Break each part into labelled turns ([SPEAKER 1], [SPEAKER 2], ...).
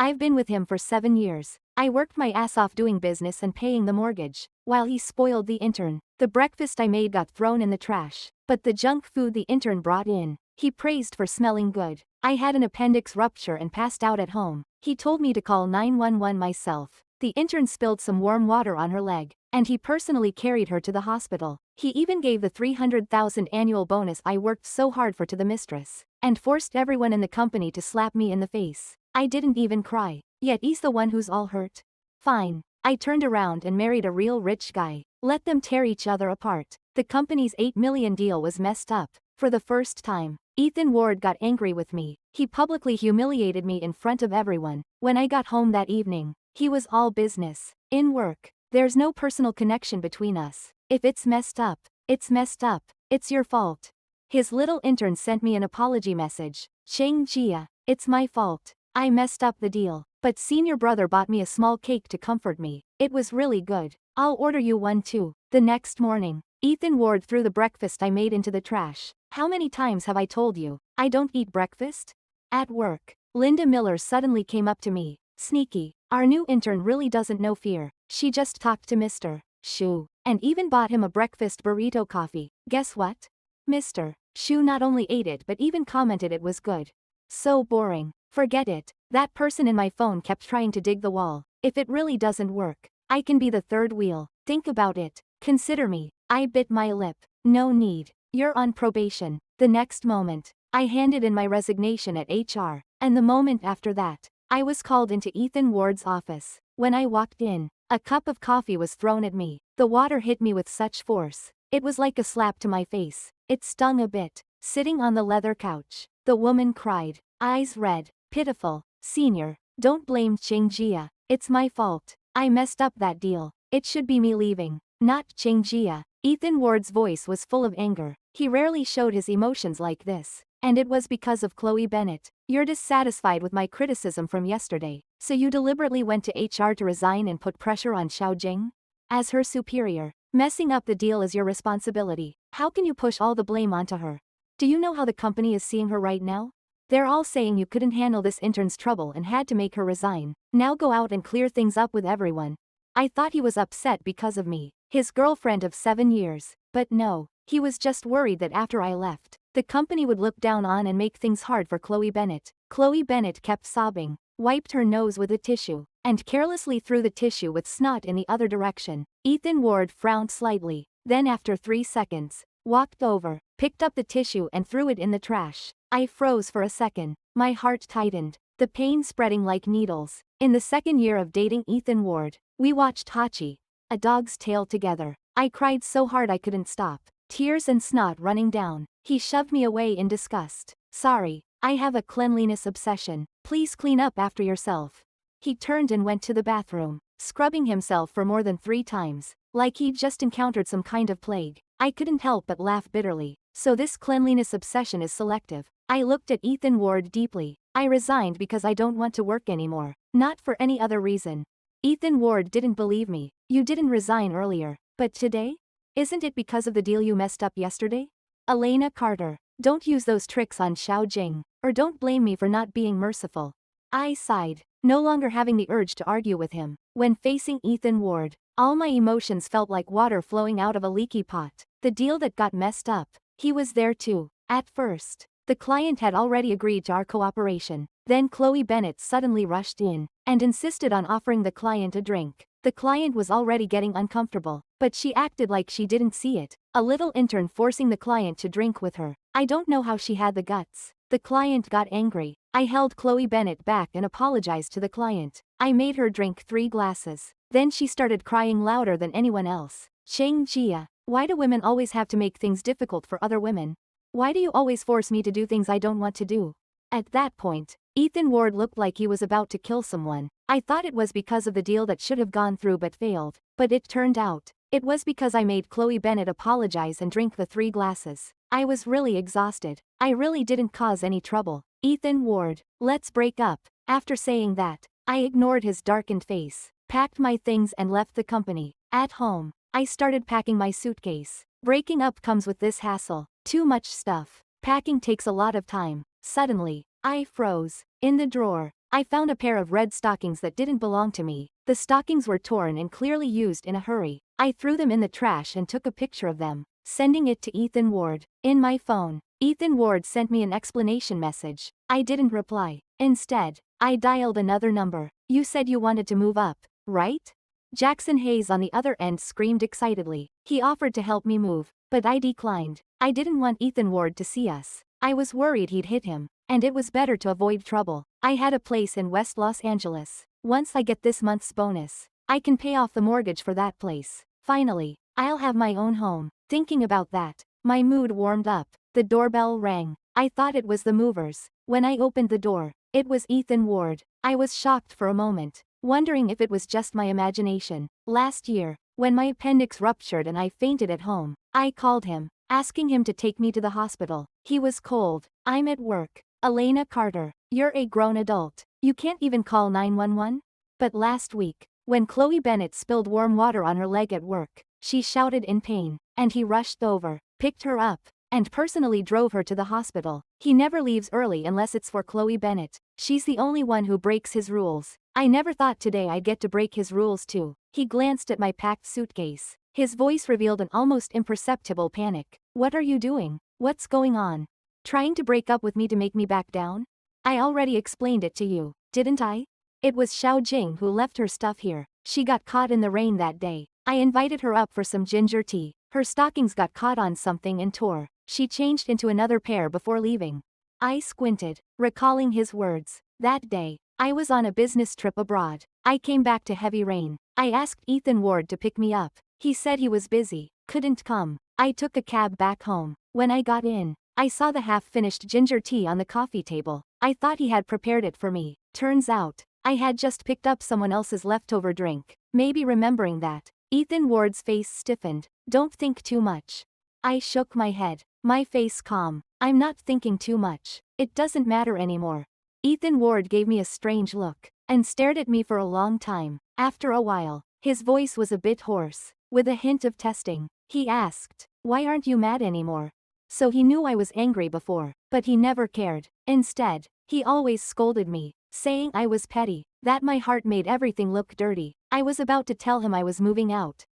[SPEAKER 1] I've been with him for 7 years. I worked my ass off doing business and paying the mortgage, while he spoiled the intern. The breakfast I made got thrown in the trash, but the junk food the intern brought in, he praised for smelling good. I had an appendix rupture and passed out at home. He told me to call 911 myself. The intern spilled some warm water on her leg, and he personally carried her to the hospital. He even gave the $300,000 annual bonus I worked so hard for to the mistress, and forced everyone in the company to slap me in the face. I didn't even cry, yet he's the one who's all hurt. Fine. I turned around and married a real rich guy. Let them tear each other apart. The company's $8 million deal was messed up. For the first time, Ethan Ward got angry with me. He publicly humiliated me in front of everyone. When I got home that evening, he was all business. In work, there's no personal connection between us. If it's messed up, it's messed up. It's your fault. His little intern sent me an apology message. Cheng Jia, it's my fault. I messed up the deal, but senior brother bought me a small cake to comfort me. It was really good. I'll order you one too. The next morning, Ethan Ward threw the breakfast I made into the trash. How many times have I told you, I don't eat breakfast? At work, Linda Miller suddenly came up to me. Sneaky. Our new intern really doesn't know fear. She just talked to Mr. Shu, and even bought him a breakfast burrito coffee. Guess what? Mr. Shu not only ate it but even commented it was good. So boring. Forget it. That person in my phone kept trying to dig the wall. If it really doesn't work, I can be the third wheel. Think about it. Consider me. I bit my lip. No need. You're on probation. The next moment, I handed in my resignation at HR, and the moment after that, I was called into Ethan Ward's office. When I walked in, a cup of coffee was thrown at me. The water hit me with such force. It was like a slap to my face. It stung a bit. Sitting on the leather couch, the woman cried, eyes red, pitiful. Senior, don't blame Cheng Jia. It's my fault. I messed up that deal. It should be me leaving, not Cheng Jia. Ethan Ward's voice was full of anger. He rarely showed his emotions like this. And it was because of Chloe Bennett. You're dissatisfied with my criticism from yesterday, so you deliberately went to HR to resign and put pressure on Xiao Jing? As her superior, messing up the deal is your responsibility. How can you push all the blame onto her? Do you know how the company is seeing her right now? They're all saying you couldn't handle this intern's trouble and had to make her resign. Now go out and clear things up with everyone. I thought he was upset because of me, his girlfriend of 7 years, but no, he was just worried that after I left, the company would look down on and make things hard for Chloe Bennett. Chloe Bennett kept sobbing, wiped her nose with a tissue, and carelessly threw the tissue with snot in the other direction. Ethan Ward frowned slightly, then after 3 seconds, walked over, picked up the tissue and threw it in the trash. I froze for a second. My heart tightened, the pain spreading like needles. In the second year of dating Ethan Ward, we watched Hachi, A Dog's Tale together. I cried so hard I couldn't stop, tears and snot running down. He shoved me away in disgust. Sorry, I have a cleanliness obsession. Please clean up after yourself. He turned and went to the bathroom, scrubbing himself for more than 3 times, like he'd just encountered some kind of plague. I couldn't help but laugh bitterly. So this cleanliness obsession is selective. I looked at Ethan Ward deeply. I resigned because I don't want to work anymore, not for any other reason. Ethan Ward didn't believe me. You didn't resign earlier, but today? Isn't it because of the deal you messed up yesterday? Elena Carter, don't use those tricks on Xiao Jing, or don't blame me for not being merciful. I sighed, no longer having the urge to argue with him. When facing Ethan Ward, all my emotions felt like water flowing out of a leaky pot. The deal that got messed up, he was there too. At first, the client had already agreed to our cooperation. Then Chloe Bennett suddenly rushed in and insisted on offering the client a drink. The client was already getting uncomfortable, but she acted like she didn't see it. A little intern forcing the client to drink with her. I don't know how she had the guts. The client got angry. I held Chloe Bennett back and apologized to the client. I made her drink 3 glasses. Then she started crying louder than anyone else. Cheng Jia, why do women always have to make things difficult for other women? Why do you always force me to do things I don't want to do? At that point, Ethan Ward looked like he was about to kill someone. I thought it was because of the deal that should have gone through but failed, but it turned out, it was because I made Chloe Bennett apologize and drink the 3 glasses. I was really exhausted. I really didn't cause any trouble. Ethan Ward, let's break up. After saying that, I ignored his darkened face, packed my things and left the company. At home, I started packing my suitcase. Breaking up comes with this hassle. Too much stuff. Packing takes a lot of time. Suddenly, I froze. In the drawer, I found a pair of red stockings that didn't belong to me. The stockings were torn and clearly used in a hurry. I threw them in the trash and took a picture of them, sending it to Ethan Ward. In my phone, Ethan Ward sent me an explanation message. I didn't reply. Instead, I dialed another number. You said you wanted to move up, right? Jackson Hayes on the other end screamed excitedly. He offered to help me move, but I declined. I didn't want Ethan Ward to see us. I was worried he'd hit him, and it was better to avoid trouble. I had a place in West Los Angeles. Once I get this month's bonus, I can pay off the mortgage for that place. Finally, I'll have my own home. Thinking about that, my mood warmed up. The doorbell rang. I thought it was the movers. When I opened the door, it was Ethan Ward. I was shocked for a moment, wondering if it was just my imagination. Last year, when my appendix ruptured and I fainted at home, I called him, asking him to take me to the hospital. He was cold. I'm at work. Elena Carter, you're a grown adult. You can't even call 911? But last week, when Chloe Bennett spilled warm water on her leg at work, she shouted in pain, and he rushed over, picked her up, and personally drove her to the hospital. He never leaves early unless it's for Chloe Bennett. She's the only one who breaks his rules. I never thought today I'd get to break his rules too. He glanced at my packed suitcase. His voice revealed an almost imperceptible panic. What are you doing? What's going on? Trying to break up with me to make me back down? I already explained it to you, didn't I? It was Xiao Jing who left her stuff here. She got caught in the rain that day. I invited her up for some ginger tea. Her stockings got caught on something and tore. She changed into another pair before leaving. I squinted, recalling his words. That day, I was on a business trip abroad. I came back to heavy rain. I asked Ethan Ward to pick me up. He said he was busy, couldn't come. I took a cab back home. When I got in, I saw the half-finished ginger tea on the coffee table. I thought he had prepared it for me. Turns out, I had just picked up someone else's leftover drink. Maybe remembering that, Ethan Ward's face stiffened. Don't think too much. I shook my head, my face calm. I'm not thinking too much. It doesn't matter anymore. Ethan Ward gave me a strange look, and stared at me for a long time. After a while, his voice was a bit hoarse, with a hint of testing. He asked, "Why aren't you mad anymore?" So he knew I was angry before, but he never cared. Instead, he always scolded me, saying I was petty, that my heart made everything look dirty. I was about to tell him I was moving out,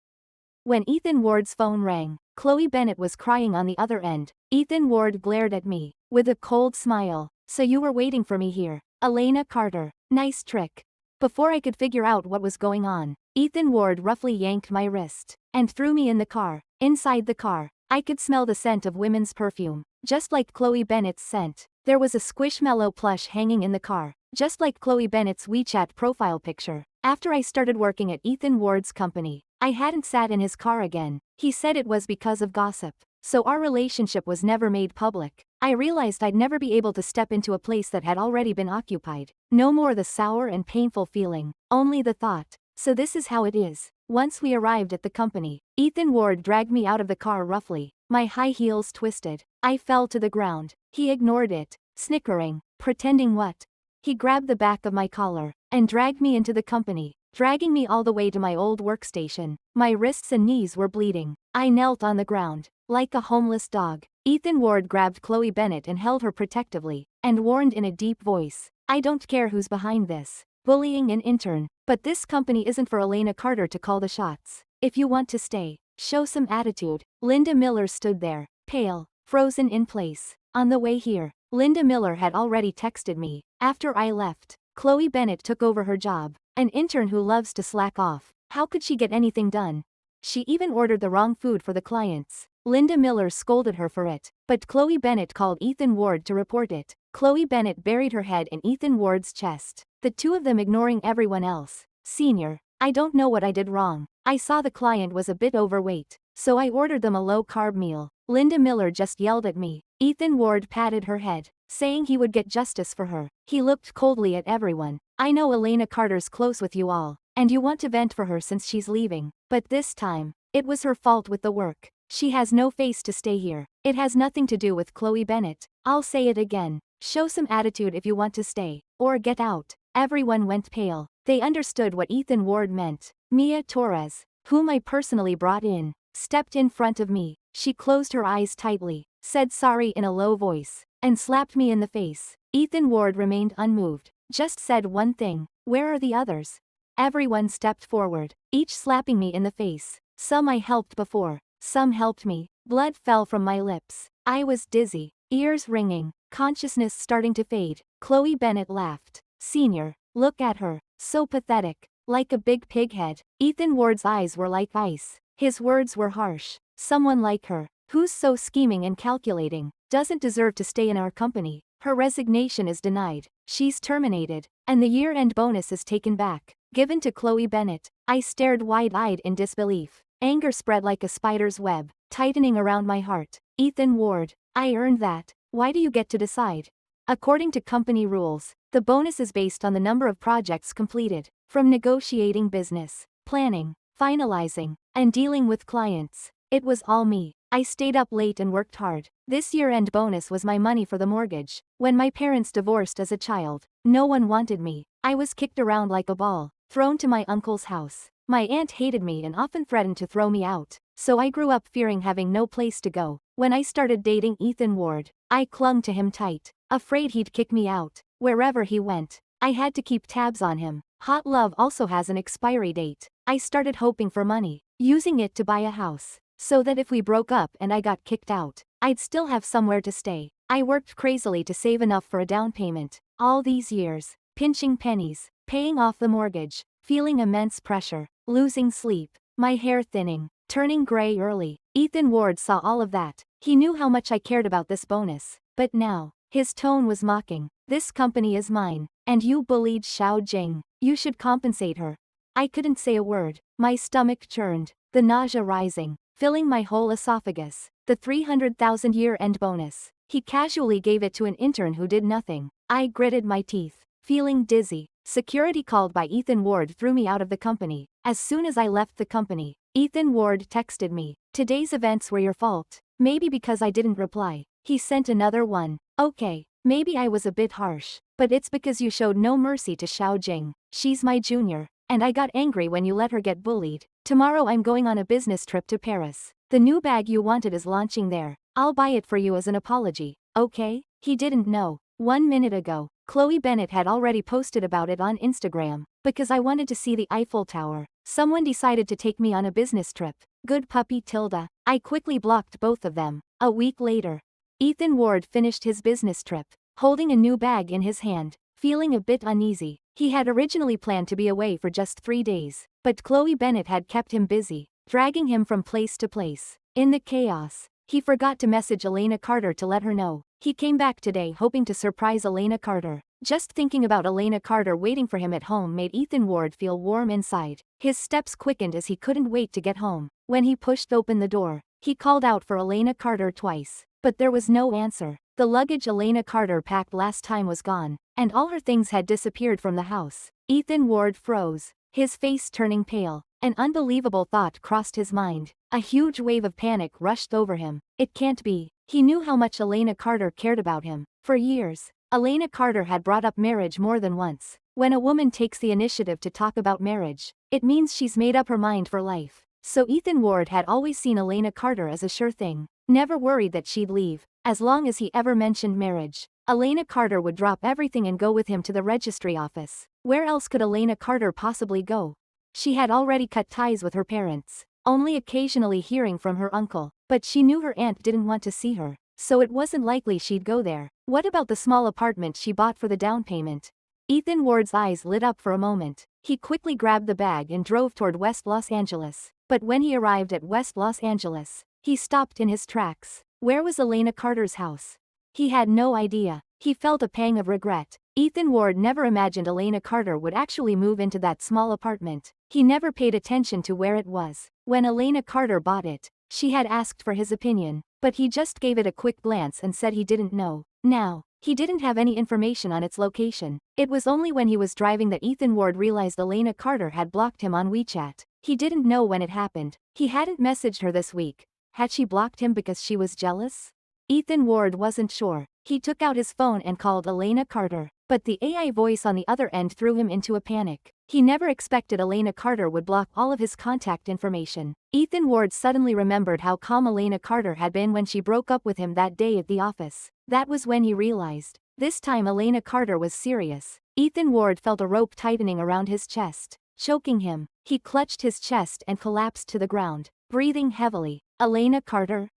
[SPEAKER 1] when Ethan Ward's phone rang. Chloe Bennett was crying on the other end. Ethan Ward glared at me, with a cold smile. "So you were waiting for me here, Elena Carter. Nice trick." Before I could figure out what was going on, Ethan Ward roughly yanked my wrist, and threw me in the car. Inside the car, I could smell the scent of women's perfume, just like Chloe Bennett's scent. There was a Squishmallow plush hanging in the car, just like Chloe Bennett's WeChat profile picture. After I started working at Ethan Ward's company, I hadn't sat in his car again. He said it was because of gossip, so our relationship was never made public. I realized I'd never be able to step into a place that had already been occupied. No more the sour and painful feeling, only the thought. So this is how it is. Once we arrived at the company, Ethan Ward dragged me out of the car roughly. My high heels twisted. I fell to the ground. He ignored it, snickering, pretending what? He grabbed the back of my collar, and dragged me into the company, dragging me all the way to my old workstation. My wrists and knees were bleeding. I knelt on the ground, like a homeless dog. Ethan Ward grabbed Chloe Bennett and held her protectively, and warned in a deep voice, "I don't care who's behind this. Bullying an intern, but this company isn't for Elena Carter to call the shots. If you want to stay, show some attitude." Linda Miller stood there, pale, frozen in place. On the way here, Linda Miller had already texted me. After I left, Chloe Bennett took over her job. An intern who loves to slack off. How could she get anything done? She even ordered the wrong food for the clients. Linda Miller scolded her for it, but Chloe Bennett called Ethan Ward to report it. Chloe Bennett buried her head in Ethan Ward's chest, the two of them ignoring everyone else. "Senior, I don't know what I did wrong. I saw the client was a bit overweight, so I ordered them a low-carb meal." Linda Miller just yelled at me. Ethan Ward patted her head, saying he would get justice for her. He looked coldly at everyone. "I know Elena Carter's close with you all, and you want to vent for her since she's leaving. But this time, it was her fault with the work. She has no face to stay here. It has nothing to do with Chloe Bennett. I'll say it again. Show some attitude if you want to stay, or get out." Everyone went pale. They understood what Ethan Ward meant. Mia Torres, whom I personally brought in, stepped in front of me. She closed her eyes tightly, said sorry in a low voice, and slapped me in the face. Ethan Ward remained unmoved. just said one thing. Where are the others? Everyone stepped forward, each slapping me in the face. Some I helped before, some helped me. Blood fell from my lips. I was dizzy, ears ringing, consciousness starting to fade. Chloe Bennett laughed. Senior, look at her, so pathetic, like a big pig head. Ethan Ward's eyes were like ice. His words were harsh. Someone like her, who's so scheming and calculating, doesn't deserve to stay in our company. Her resignation is denied, she's terminated, and the year-end bonus is taken back, given to Chloe Bennett. I stared wide-eyed in disbelief. Anger spread like a spider's web, tightening around my heart. Ethan Ward, I earned that. Why do you get to decide? According to company rules, the bonus is based on the number of projects completed, from negotiating business, planning, finalizing, and dealing with clients. It was all me. I stayed up late and worked hard. This year-end bonus was my money for the mortgage. When my parents divorced as a child, no one wanted me. I was kicked around like a ball, thrown to my uncle's house. My aunt hated me and often threatened to throw me out, so I grew up fearing having no place to go. When I started dating Ethan Ward, I clung to him tight, afraid he'd kick me out. Wherever he went, I had to keep tabs on him. Hot love also has an expiry date. I started hoping for money, using it to buy a house, so that if we broke up and I got kicked out, I'd still have somewhere to stay. I worked crazily to save enough for a down payment. All these years, pinching pennies, paying off the mortgage, feeling immense pressure, losing sleep, my hair thinning, turning gray early. Ethan Ward saw all of that. He knew how much I cared about this bonus. But now, his tone was mocking. This company is mine, and you bullied Xiao Jing. You should compensate her. I couldn't say a word. My stomach churned, the nausea rising, filling my whole esophagus. The 300,000 year-end bonus. He casually gave it to an intern who did nothing. I gritted my teeth, feeling dizzy. Security called by Ethan Ward threw me out of the company. As soon as I left the company, Ethan Ward texted me. Today's events were your fault. Maybe because I didn't reply. He sent another one. Okay, maybe I was a bit harsh, but it's because you showed no mercy to Xiao Jing. She's my junior, and I got angry when you let her get bullied. Tomorrow I'm going on a business trip to Paris. The new bag you wanted is launching there. I'll buy it for you as an apology, okay? He didn't know. 1 minute ago, Chloe Bennett had already posted about it on Instagram. Because I wanted to see the Eiffel Tower, someone decided to take me on a business trip. Good puppy Tilda. I quickly blocked both of them. A week later, Ethan Ward finished his business trip, holding a new bag in his hand, feeling a bit uneasy. He had originally planned to be away for just 3 days, but Chloe Bennett had kept him busy, dragging him from place to place. In the chaos, he forgot to message Elena Carter to let her know. He came back today hoping to surprise Elena Carter. Just thinking about Elena Carter waiting for him at home made Ethan Ward feel warm inside. His steps quickened as he couldn't wait to get home. When he pushed open the door, he called out for Elena Carter twice, but there was no answer. The luggage Elena Carter packed last time was gone, and all her things had disappeared from the house. Ethan Ward froze, his face turning pale. An unbelievable thought crossed his mind. A huge wave of panic rushed over him. It can't be. He knew how much Elena Carter cared about him. For years, Elena Carter had brought up marriage more than once. When a woman takes the initiative to talk about marriage, it means she's made up her mind for life. So Ethan Ward had always seen Elena Carter as a sure thing. Never worried that she'd leave. As long as he ever mentioned marriage, Elena Carter would drop everything and go with him to the registry office. Where else could Elena Carter possibly go? She had already cut ties with her parents, only occasionally hearing from her uncle, but she knew her aunt didn't want to see her, so it wasn't likely she'd go there. What about the small apartment she bought for the down payment? Ethan Ward's eyes lit up for a moment. He quickly grabbed the bag and drove toward West Los Angeles. But when he arrived at West Los Angeles, he stopped in his tracks. Where was Elena Carter's house? He had no idea. He felt a pang of regret. Ethan Ward never imagined Elena Carter would actually move into that small apartment. He never paid attention to where it was. When Elena Carter bought it, she had asked for his opinion, but he just gave it a quick glance and said he didn't know. Now, he didn't have any information on its location. It was only when he was driving that Ethan Ward realized Elena Carter had blocked him on WeChat. He didn't know when it happened. He hadn't messaged her this week. Had she blocked him because she was jealous? Ethan Ward wasn't sure. He took out his phone and called Elena Carter, but the AI voice on the other end threw him into a panic. He never expected Elena Carter would block all of his contact information. Ethan Ward suddenly remembered how calm Elena Carter had been when she broke up with him that day at the office. That was when he realized, this time Elena Carter was serious. Ethan Ward felt a rope tightening around his chest, choking him. He clutched his chest and collapsed to the ground, breathing heavily. Elena Carter?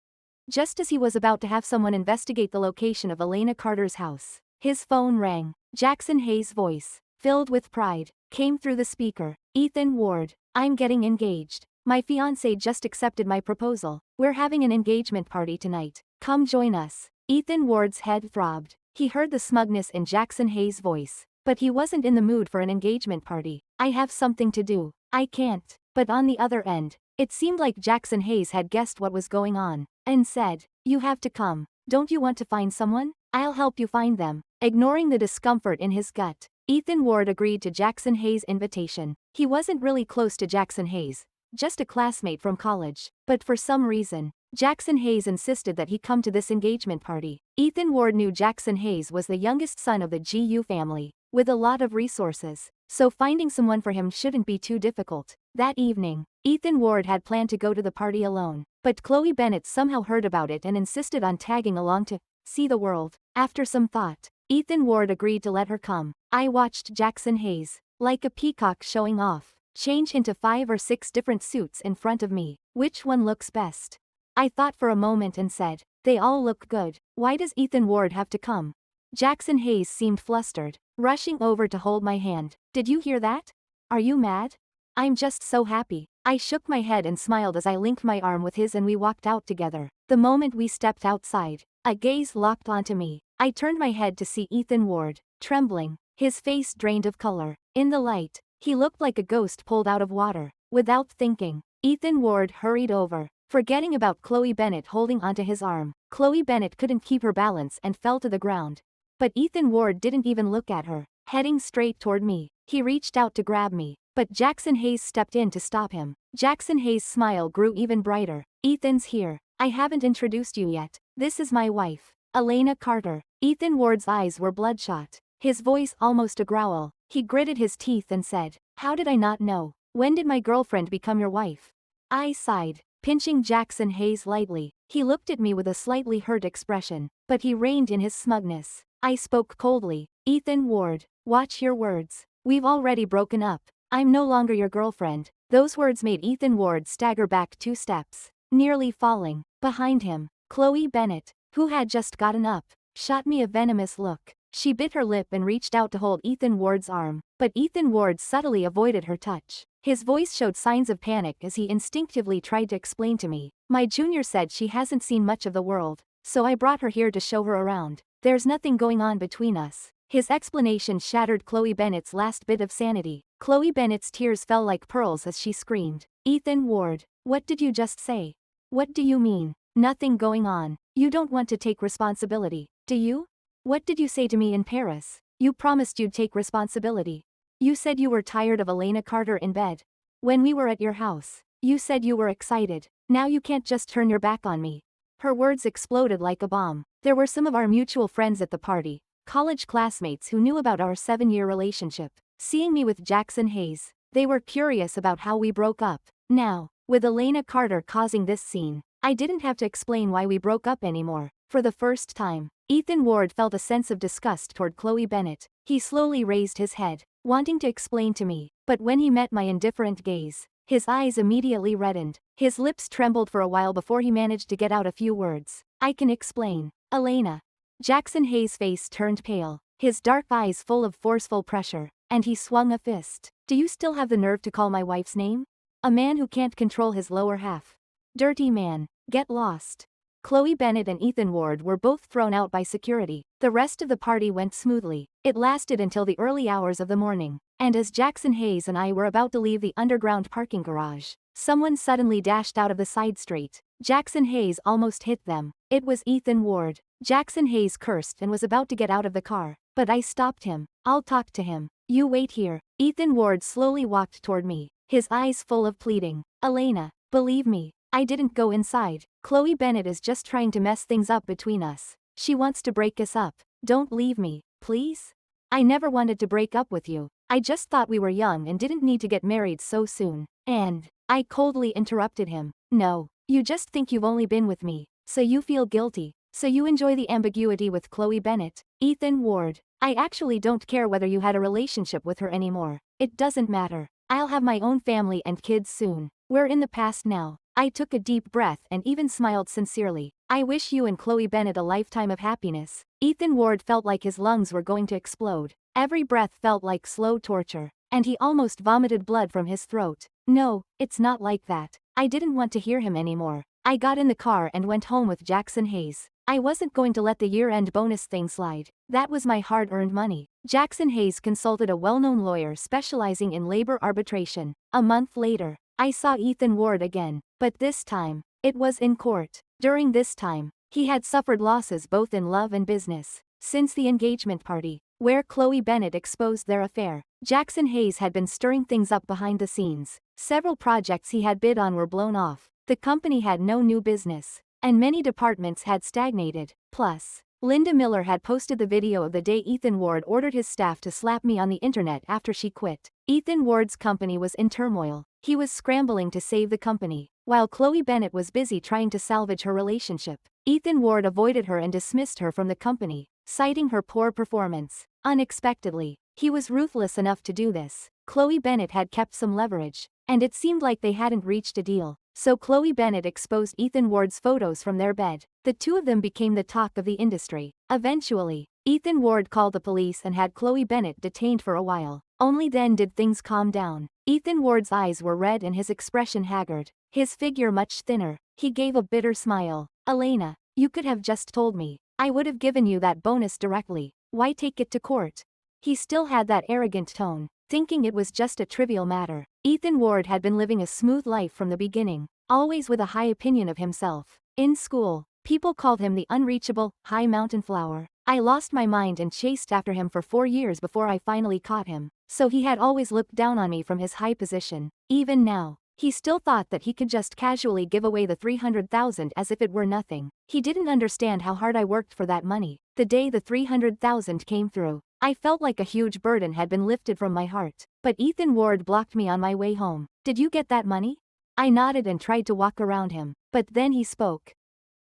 [SPEAKER 1] Just as he was about to have someone investigate the location of Elena Carter's house, his phone rang. Jackson Hayes' voice, filled with pride, came through the speaker. Ethan Ward, I'm getting engaged. My fiancé just accepted my proposal. We're having an engagement party tonight. Come join us. Ethan Ward's head throbbed. He heard the smugness in Jackson Hayes' voice, but he wasn't in the mood for an engagement party. I have something to do. I can't. But on the other end, it seemed like Jackson Hayes had guessed what was going on, and said, you have to come. Don't you want to find someone? I'll help you find them. Ignoring the discomfort in his gut, Ethan Ward agreed to Jackson Hayes' invitation. He wasn't really close to Jackson Hayes, just a classmate from college, but for some reason, Jackson Hayes insisted that he come to this engagement party. Ethan Ward knew Jackson Hayes was the youngest son of the GU family, with a lot of resources, so finding someone for him shouldn't be too difficult. That evening, Ethan Ward had planned to go to the party alone, but Chloe Bennett somehow heard about it and insisted on tagging along to see the world. After some thought, Ethan Ward agreed to let her come. I watched Jackson Hayes, like a peacock showing off, change into 5 or 6 different suits in front of me. Which one looks best? I thought for a moment and said, they all look good. Why does Ethan Ward have to come? Jackson Hayes seemed flustered, rushing over to hold my hand. Did you hear that? Are you mad? I'm just so happy. I shook my head and smiled as I linked my arm with his and we walked out together. The moment we stepped outside, a gaze locked onto me. I turned my head to see Ethan Ward, trembling, his face drained of color. In the light, he looked like a ghost pulled out of water. Without thinking, Ethan Ward hurried over, forgetting about Chloe Bennett holding onto his arm. Chloe Bennett couldn't keep her balance and fell to the ground. But Ethan Ward didn't even look at her, heading straight toward me. He reached out to grab me, but Jackson Hayes stepped in to stop him. Jackson Hayes' smile grew even brighter. Ethan's here. I haven't introduced you yet. This is my wife, Elena Carter. Ethan Ward's eyes were bloodshot, his voice almost a growl. He gritted his teeth and said, how did I not know? When did my girlfriend become your wife? I sighed, pinching Jackson Hayes lightly. He looked at me with a slightly hurt expression, but he reined in his smugness. I spoke coldly. Ethan Ward, watch your words. We've already broken up. I'm no longer your girlfriend. Those words made Ethan Ward stagger back 2 steps, nearly falling. Behind him, Chloe Bennett, who had just gotten up, shot me a venomous look. She bit her lip and reached out to hold Ethan Ward's arm, but Ethan Ward subtly avoided her touch. His voice showed signs of panic as he instinctively tried to explain to me. My junior said she hasn't seen much of the world, so I brought her here to show her around. There's nothing going on between us. His explanation shattered Chloe Bennett's last bit of sanity. Chloe Bennett's tears fell like pearls as she screamed. Ethan Ward, what did you just say? What do you mean? Nothing going on. You don't want to take responsibility, do you? What did you say to me in Paris? You promised you'd take responsibility. You said you were tired of Elena Carter in bed. When we were at your house, you said you were excited. Now you can't just turn your back on me. Her words exploded like a bomb. There were some of our mutual friends at the party, college classmates who knew about our 7-year relationship. Seeing me with Jackson Hayes, they were curious about how we broke up. Now, with Elena Carter causing this scene, I didn't have to explain why we broke up anymore. For the first time, Ethan Ward felt a sense of disgust toward Chloe Bennett. He slowly raised his head, wanting to explain to me, but when he met my indifferent gaze, his eyes immediately reddened. His lips trembled for a while before he managed to get out a few words. I can explain. Elena. Jackson Hayes' face turned pale, his dark eyes full of forceful pressure, and he swung a fist. Do you still have the nerve to call my wife's name? A man who can't control his lower half. Dirty man. Get lost. Chloe Bennett and Ethan Ward were both thrown out by security. The rest of the party went smoothly. It lasted until the early hours of the morning, and as Jackson Hayes and I were about to leave the underground parking garage, someone suddenly dashed out of the side street. Jackson Hayes almost hit them. It was Ethan Ward. Jackson Hayes cursed and was about to get out of the car, but I stopped him. I'll talk to him. You wait here. Ethan Ward slowly walked toward me, his eyes full of pleading. Elena, believe me, I didn't go inside. Chloe Bennett is just trying to mess things up between us. She wants to break us up. Don't leave me, please? I never wanted to break up with you. I just thought we were young and didn't need to get married so soon. And I coldly interrupted him. No, you just think you've only been with me, so you feel guilty, so you enjoy the ambiguity with Chloe Bennett. Ethan Ward. I actually don't care whether you had a relationship with her anymore. It doesn't matter. I'll have my own family and kids soon. We're in the past now. I took a deep breath and even smiled sincerely. I wish you and Chloe Bennett a lifetime of happiness. Ethan Ward felt like his lungs were going to explode. Every breath felt like slow torture, and he almost vomited blood from his throat. No, it's not like that. I didn't want to hear him anymore. I got in the car and went home with Jackson Hayes. I wasn't going to let the year-end bonus thing slide. That was my hard-earned money. Jackson Hayes consulted a well-known lawyer specializing in labor arbitration. A month later, I saw Ethan Ward again, but this time, it was in court. During this time, he had suffered losses both in love and business. Since the engagement party, where Chloe Bennett exposed their affair, Jackson Hayes had been stirring things up behind the scenes. Several projects he had bid on were blown off. The company had no new business, and many departments had stagnated. Plus, Linda Miller had posted the video of the day Ethan Ward ordered his staff to slap me on the internet after she quit. Ethan Ward's company was in turmoil. He was scrambling to save the company, while Chloe Bennett was busy trying to salvage her relationship. Ethan Ward avoided her and dismissed her from the company, citing her poor performance. Unexpectedly, he was ruthless enough to do this. Chloe Bennett had kept some leverage, and it seemed like they hadn't reached a deal. So Chloe Bennett exposed Ethan Ward's photos from their bed. The two of them became the talk of the industry. Eventually, Ethan Ward called the police and had Chloe Bennett detained for a while. Only then did things calm down. Ethan Ward's eyes were red and his expression haggard, his figure much thinner. He gave a bitter smile. Elena, you could have just told me. I would have given you that bonus directly. Why take it to court? He still had that arrogant tone, thinking it was just a trivial matter. Ethan Ward had been living a smooth life from the beginning, always with a high opinion of himself. In school, people called him the unreachable, high mountain flower. I lost my mind and chased after him for 4 years before I finally caught him, so he had always looked down on me from his high position. Even now, he still thought that he could just casually give away the $300,000 as if it were nothing. He didn't understand how hard I worked for that money. The day the $300,000 came through, I felt like a huge burden had been lifted from my heart. But Ethan Ward blocked me on my way home. Did you get that money? I nodded and tried to walk around him, but then he spoke.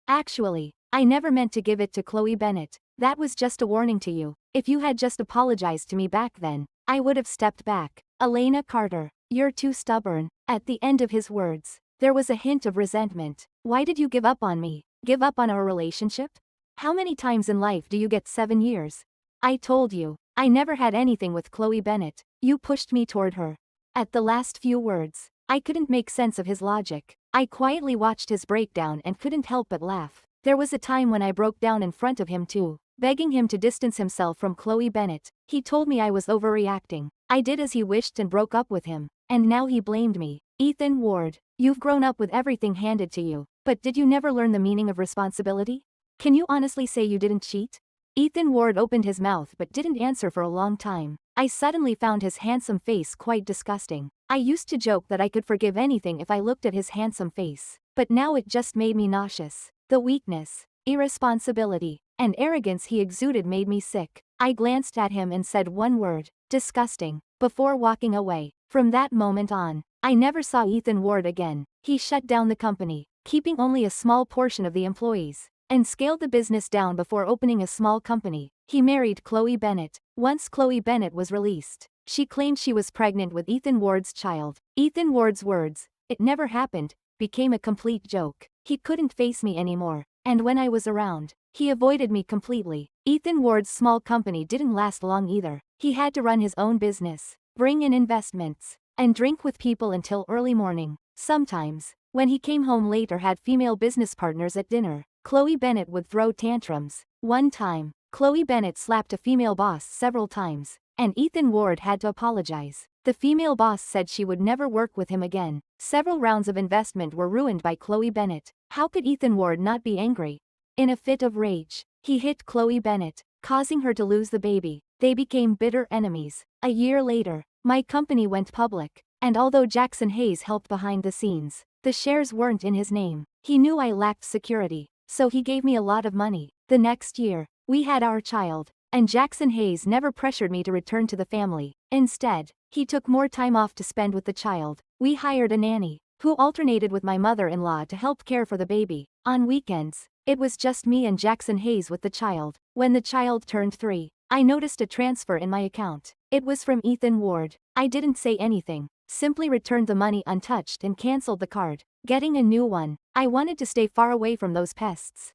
[SPEAKER 1] Actually, I never meant to give it to Chloe Bennett. That was just a warning to you. If you had just apologized to me back then, I would have stepped back. Elena Carter, you're too stubborn. At the end of his words, there was a hint of resentment. Why did you give up on me? Give up on our relationship? How many times in life do you get 7 years? I told you, I never had anything with Chloe Bennett. You pushed me toward her. At the last few words, I couldn't make sense of his logic. I quietly watched his breakdown and couldn't help but laugh. There was a time when I broke down in front of him too, begging him to distance himself from Chloe Bennett. He told me I was overreacting. I did as he wished and broke up with him, and now he blamed me. Ethan Ward, you've grown up with everything handed to you, but did you never learn the meaning of responsibility? Can you honestly say you didn't cheat? Ethan Ward opened his mouth but didn't answer for a long time. I suddenly found his handsome face quite disgusting. I used to joke that I could forgive anything if I looked at his handsome face, but now it just made me nauseous. The weakness, irresponsibility, and arrogance he exuded made me sick. I glanced at him and said one word, disgusting, before walking away. From that moment on, I never saw Ethan Ward again. He shut down the company, keeping only a small portion of the employees, and scaled the business down before opening a small company. He married Chloe Bennett. Once Chloe Bennett was released, she claimed she was pregnant with Ethan Ward's child. Ethan Ward's words, "It never happened," became a complete joke. He couldn't face me anymore, and when I was around, he avoided me completely. Ethan Ward's small company didn't last long either. He had to run his own business, bring in investments, and drink with people until early morning. Sometimes, when he came home late or had female business partners at dinner, Chloe Bennett would throw tantrums. One time, Chloe Bennett slapped a female boss several times, and Ethan Ward had to apologize. The female boss said she would never work with him again. Several rounds of investment were ruined by Chloe Bennett. How could Ethan Ward not be angry? In a fit of rage, he hit Chloe Bennett, causing her to lose the baby. They became bitter enemies. A year later, my company went public, and although Jackson Hayes helped behind the scenes, the shares weren't in his name. He knew I lacked security, so he gave me a lot of money. The next year, we had our child, and Jackson Hayes never pressured me to return to the family. Instead, he took more time off to spend with the child. We hired a nanny, who alternated with my mother-in-law to help care for the baby. On weekends, It was just me and Jackson Hayes with the child. When the child turned 3, I noticed a transfer in my account. It was from Ethan Ward. I didn't say anything, simply returned the money untouched and cancelled the card. Getting a new one. I wanted to stay far away from those pests.